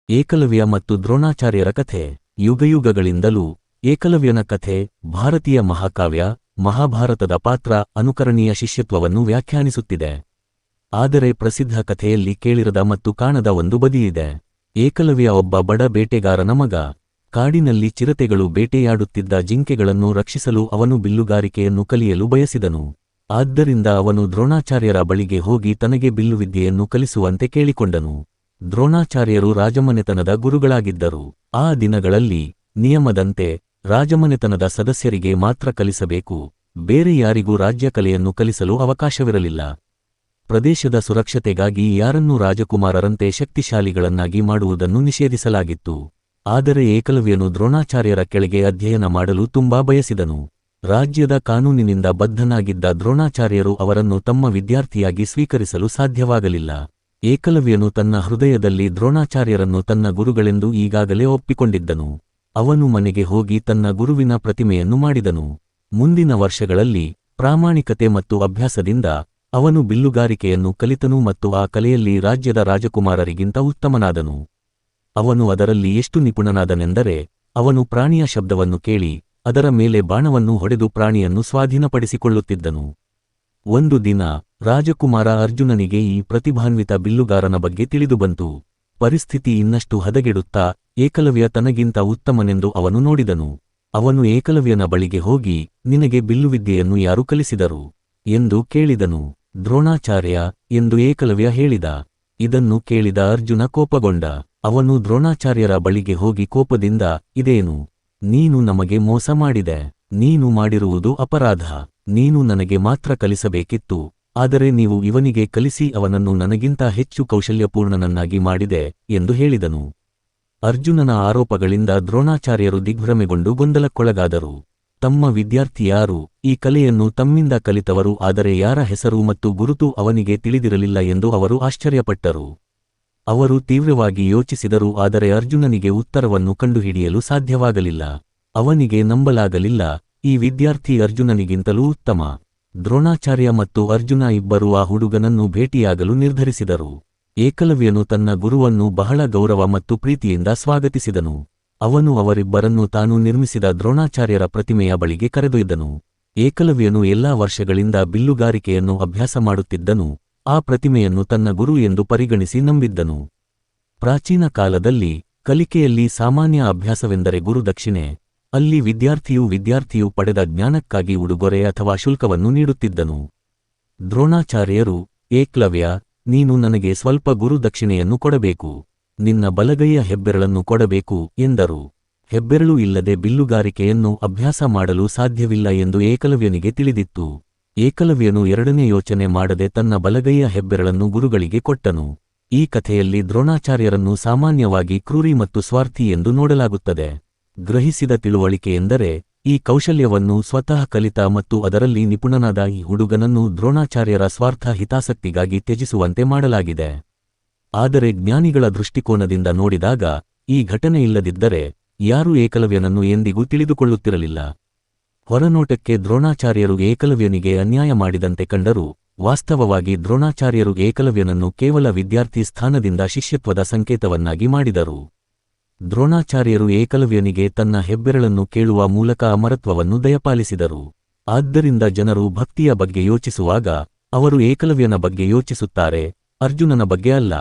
ಏಕಲವ್ಯ ಮತ್ತು ದ್ರೋಣಾಚಾರ್ಯರ ಕಥೆ. ಯುಗಯುಗಗಳಿಂದಲೂ ಏಕಲವ್ಯನ ಕಥೆ ಭಾರತೀಯ ಮಹಾಕಾವ್ಯ ಮಹಾಭಾರತದ ಪಾತ್ರ ಅನುಕರಣೀಯ ಶಿಷ್ಯತ್ವವನ್ನು ವ್ಯಾಖ್ಯಾನಿಸುತ್ತಿದೆ. ಆದರೆ ಪ್ರಸಿದ್ಧ ಕಥೆಯಲ್ಲಿ ಕೇಳಿರದ ಮತ್ತು ಕಾಣದ ಒಂದು ಬದಿಯಿದೆ. ಏಕಲವ್ಯ ಒಬ್ಬ ಬಡ ಬೇಟೆಗಾರನ ಮಗ. ಕಾಡಿನಲ್ಲಿ ಚಿರತೆಗಳು ಬೇಟೆಯಾಡುತ್ತಿದ್ದ ಜಿಂಕೆಗಳನ್ನು ರಕ್ಷಿಸಲು ಅವನು ಬಿಲ್ಲುಗಾರಿಕೆಯನ್ನು ಕಲಿಯಲು ಬಯಸಿದನು. ಆದ್ದರಿಂದ ಅವನು ದ್ರೋಣಾಚಾರ್ಯರ ಬಳಿಗೆ ಹೋಗಿ ತನಗೆ ಬಿಲ್ಲುವಿದ್ಯೆಯನ್ನು ಕಲಿಸುವಂತೆ ಕೇಳಿಕೊಂಡನು. ದ್ರೋಣಾಚಾರ್ಯರು ರಾಜಮನೆತನದ ಗುರುಗಳಾಗಿದ್ದರು. ಆ ದಿನಗಳಲ್ಲಿ ನಿಯಮದಂತೆ ರಾಜಮನೆತನದ ಸದಸ್ಯರಿಗೆ ಮಾತ್ರ ಕಲಿಸಬೇಕು, ಬೇರೆ ಯಾರಿಗೂ ರಾಜ್ಯ ಕಲೆಯನ್ನು ಕಲಿಸಲು ಅವಕಾಶವಿರಲಿಲ್ಲ. ಪ್ರದೇಶದ ಸುರಕ್ಷತೆಗಾಗಿ ಯಾರನ್ನೂ ರಾಜಕುಮಾರರಂತೆ ಶಕ್ತಿಶಾಲಿಗಳನ್ನಾಗಿ ಮಾಡುವುದನ್ನು ನಿಷೇಧಿಸಲಾಗಿತ್ತು. ಆದರೆ ಏಕಲವ್ಯನು ದ್ರೋಣಾಚಾರ್ಯರ ಕೆಳಗೆ ಅಧ್ಯಯನ ಮಾಡಲು ತುಂಬಾ ಬಯಸಿದನು. ರಾಜ್ಯದ ಕಾನೂನಿನಿಂದ ಬದ್ಧನಾಗಿದ್ದ ದ್ರೋಣಾಚಾರ್ಯರು ಅವರನ್ನು ತಮ್ಮ ವಿದ್ಯಾರ್ಥಿಯಾಗಿ ಸ್ವೀಕರಿಸಲು ಸಾಧ್ಯವಾಗಲಿಲ್ಲ. ಏಕಲವ್ಯನು ತನ್ನ ಹೃದಯದಲ್ಲಿ ದ್ರೋಣಾಚಾರ್ಯರನ್ನು ತನ್ನ ಗುರುಗಳೆಂದು ಈಗಾಗಲೇ ಒಪ್ಪಿಕೊಂಡಿದ್ದನು. ಅವನು ಮನೆಗೆ ಹೋಗಿ ತನ್ನ ಗುರುವಿನ ಪ್ರತಿಮೆಯನ್ನು ಮಾಡಿದನು. ಮುಂದಿನ ವರ್ಷಗಳಲ್ಲಿ ಪ್ರಾಮಾಣಿಕತೆ ಮತ್ತು ಅಭ್ಯಾಸದಿಂದ ಅವನು ಬಿಲ್ಲುಗಾರಿಕೆಯನ್ನು ಕಲಿತನು ಮತ್ತು ಆ ಕಲೆಯಲ್ಲಿ ರಾಜ್ಯದ ರಾಜಕುಮಾರರಿಗಿಂತ ಉತ್ತಮನಾದನು. ಅವನು ಅದರಲ್ಲಿ ಎಷ್ಟು ನಿಪುಣನಾದನೆಂದರೆ ಅವನು ಪ್ರಾಣಿಯ ಶಬ್ದವನ್ನು ಕೇಳಿ ಅದರ ಮೇಲೆ ಬಾಣವನ್ನು ಹೊಡೆದು ಪ್ರಾಣಿಯನ್ನು ಸ್ವಾಧೀನಪಡಿಸಿಕೊಳ್ಳುತ್ತಿದ್ದನು. ಒಂದು ದಿನ ರಾಜಕುಮಾರ ಅರ್ಜುನನಿಗೆ ಈ ಪ್ರತಿಭಾನ್ವಿತ ಬಿಲ್ಲುಗಾರನ ಬಗ್ಗೆ ತಿಳಿದುಬಂತು. ಪರಿಸ್ಥಿತಿ ಇನ್ನಷ್ಟು ಹದಗೆಡುತ್ತಾ ಏಕಲವ್ಯ ತನಗಿಂತ ಉತ್ತಮನೆಂದು ಅವನು ನೋಡಿದನು. ಅವನು ಏಕಲವ್ಯನ ಬಳಿಗೆ ಹೋಗಿ, ನಿನಗೆ ಬಿಲ್ಲುವಿದ್ಯೆಯನ್ನು ಯಾರು ಕಲಿಸಿದರು ಎಂದು ಕೇಳಿದನು. ದ್ರೋಣಾಚಾರ್ಯ ಎಂದು ಏಕಲವ್ಯ ಹೇಳಿದ. ಇದನ್ನು ಕೇಳಿದ ಅರ್ಜುನ ಕೋಪಗೊಂಡ. ಅವನು ದ್ರೋಣಾಚಾರ್ಯರ ಬಳಿಗೆ ಹೋಗಿ ಕೋಪದಿಂದ, ಇದೇನು, ನೀನು ನಮಗೆ ಮೋಸ ಮಾಡಿದೆ. ನೀನು ಮಾಡಿರುವುದು ಅಪರಾಧ. ನೀನು ನನಗೆ ಮಾತ್ರ ಕಲಿಸಬೇಕಿತ್ತು, ಆದರೆ ನೀವು ಇವನಿಗೆ ಕಲಿಸಿ ಅವನನ್ನು ನನಗಿಂತ ಹೆಚ್ಚು ಕೌಶಲ್ಯಪೂರ್ಣನನ್ನಾಗಿ ಮಾಡಿದೆ ಎಂದು ಹೇಳಿದನು. ಅರ್ಜುನನ ಆರೋಪಗಳಿಂದ ದ್ರೋಣಾಚಾರ್ಯರು ದಿಗ್ಭ್ರಮೆಗೊಂಡು ಗೊಂದಲಕ್ಕೊಳಗಾದರು. ತಮ್ಮ ವಿದ್ಯಾರ್ಥಿ ಯಾರು, ಈ ಕಲೆಯನ್ನು ತಮ್ಮಿಂದ ಕಲಿತವರು, ಆದರೆ ಯಾರ ಹೆಸರು ಮತ್ತು ಗುರುತು ಅವನಿಗೆ ತಿಳಿದಿರಲಿಲ್ಲ ಎಂದು ಅವರು ಆಶ್ಚರ್ಯಪಟ್ಟರು. ಅವರು ತೀವ್ರವಾಗಿ ಯೋಚಿಸಿದರು, ಆದರೆ ಅರ್ಜುನನಿಗೆ ಉತ್ತರವನ್ನು ಕಂಡುಹಿಡಿಯಲು ಸಾಧ್ಯವಾಗಲಿಲ್ಲ. ಅವನಿಗೆ ನಂಬಲಾಗಲಿಲ್ಲ, ಈ ವಿದ್ಯಾರ್ಥಿ ಅರ್ಜುನನಿಗಿಂತಲೂ ಉತ್ತಮ. ದ್ರೋಣಾಚಾರ್ಯ ಮತ್ತು ಅರ್ಜುನ ಇಬ್ಬರೂ ಆ ಹುಡುಗನನ್ನು ಭೇಟಿಯಾಗಲು ನಿರ್ಧರಿಸಿದರು. ಏಕಲವ್ಯನು ತನ್ನ ಗುರುವನ್ನು ಬಹಳ ಗೌರವ ಮತ್ತು ಪ್ರೀತಿಯಿಂದ ಸ್ವಾಗತಿಸಿದನು. ಅವನು ಅವರಿಬ್ಬರನ್ನು ತಾನು ನಿರ್ಮಿಸಿದ ದ್ರೋಣಾಚಾರ್ಯರ ಪ್ರತಿಮೆಯ ಬಳಿಗೆ ಕರೆದೊಯ್ದನು. ಏಕಲವ್ಯನು ಎಲ್ಲಾ ವರ್ಷಗಳಿಂದ ಬಿಲ್ಲುಗಾರಿಕೆಯನ್ನು ಅಭ್ಯಾಸ ಮಾಡುತ್ತಿದ್ದನು. ಆ ಪ್ರತಿಮೆಯನ್ನು ತನ್ನ ಗುರು ಎಂದು ಪರಿಗಣಿಸಿ ನಂಬಿದ್ದನು. ಪ್ರಾಚೀನ ಕಾಲದಲ್ಲಿ ಕಲಿಕೆಯಲ್ಲಿ ಸಾಮಾನ್ಯ ಅಭ್ಯಾಸವೆಂದರೆ ಗುರುದಕ್ಷಿಣೆ. ಅಲ್ಲಿ ವಿದ್ಯಾರ್ಥಿಯು ಪಡೆದ ಜ್ಞಾನಕ್ಕಾಗಿ ಉಡುಗೊರೆ ಅಥವಾ ಶುಲ್ಕವನ್ನು ನೀಡುತ್ತಿದ್ದನು. ದ್ರೋಣಾಚಾರ್ಯರು, ಏಕಲವ್ಯ, ನೀನು ನನಗೆ ಸ್ವಲ್ಪ ಗುರುದಕ್ಷಿಣೆಯನ್ನು ಕೊಡಬೇಕು. ನಿನ್ನ ಬಲಗೈಯ ಹೆಬ್ಬೆರಳನ್ನು ಕೊಡಬೇಕು ಎಂದರು. ಹೆಬ್ಬೆರಳು ಇಲ್ಲದೆ ಬಿಲ್ಲುಗಾರಿಕೆಯನ್ನು ಅಭ್ಯಾಸ ಮಾಡಲು ಸಾಧ್ಯವಿಲ್ಲ ಎಂದು ಏಕಲವ್ಯನಿಗೆ ತಿಳಿದಿತ್ತು. ಏಕಲವ್ಯನು ಎರಡನೇ ಯೋಚನೆ ಮಾಡದೆ ತನ್ನ ಬಲಗೈಯ ಹೆಬ್ಬೆರಳನ್ನು ಗುರುಗಳಿಗೆ ಕೊಟ್ಟನು. ಈ ಕಥೆಯಲ್ಲಿ ದ್ರೋಣಾಚಾರ್ಯರನ್ನು ಸಾಮಾನ್ಯವಾಗಿ ಕ್ರೂರಿ ಮತ್ತು ಸ್ವಾರ್ಥಿ ಎಂದು ನೋಡಲಾಗುತ್ತದೆ. ಗ್ರಹಿಸಿದ ತಿಳುವಳಿಕೆಯೆಂದರೆ ಈ ಕೌಶಲ್ಯವನ್ನು ಸ್ವತಃ ಕಲಿತ ಮತ್ತು ಅದರಲ್ಲಿ ನಿಪುಣನಾದ ಈ ಹುಡುಗನನ್ನು ದ್ರೋಣಾಚಾರ್ಯರ ಸ್ವಾರ್ಥ ಹಿತಾಸಕ್ತಿಗಾಗಿ ತ್ಯಜಿಸುವಂತೆ ಮಾಡಲಾಗಿದೆ. ಆದರೆ ಜ್ಞಾನಿಗಳ ದೃಷ್ಟಿಕೋನದಿಂದ ನೋಡಿದಾಗ ಈ ಘಟನೆ ಇಲ್ಲದಿದ್ದರೆ ಯಾರೂ ಏಕಲವ್ಯನನ್ನು ಎಂದಿಗೂ ತಿಳಿದುಕೊಳ್ಳುತ್ತಿರಲಿಲ್ಲ. ಹೊರನೋಟಕ್ಕೆ ದ್ರೋಣಾಚಾರ್ಯರು ಏಕಲವ್ಯನಿಗೆ ಅನ್ಯಾಯ ಮಾಡಿದಂತೆ ಕಂಡರೂ ವಾಸ್ತವವಾಗಿ ದ್ರೋಣಾಚಾರ್ಯರು ಏಕಲವ್ಯನನ್ನು ಕೇವಲ ವಿದ್ಯಾರ್ಥಿ ಸ್ಥಾನದಿಂದ ಶಿಷ್ಯತ್ವದ ಸಂಕೇತವನ್ನಾಗಿ ಮಾಡಿದರು. ದ್ರೋಣಾಚಾರ್ಯರು ಏಕಲವ್ಯನಿಗೆ ತನ್ನ ಹೆಬ್ಬೆರಳನ್ನು ಕೇಳುವ ಮೂಲಕ ಅಮರತ್ವವನ್ನು ದಯಪಾಲಿಸಿದರು. ಆದ್ದರಿಂದ ಜನರು ಭಕ್ತಿಯ ಬಗ್ಗೆ ಯೋಚಿಸುವಾಗ ಅವರು ಏಕಲವ್ಯನ ಬಗ್ಗೆ ಯೋಚಿಸುತ್ತಾರೆ, ಅರ್ಜುನನ ಬಗ್ಗೆ ಅಲ್ಲ.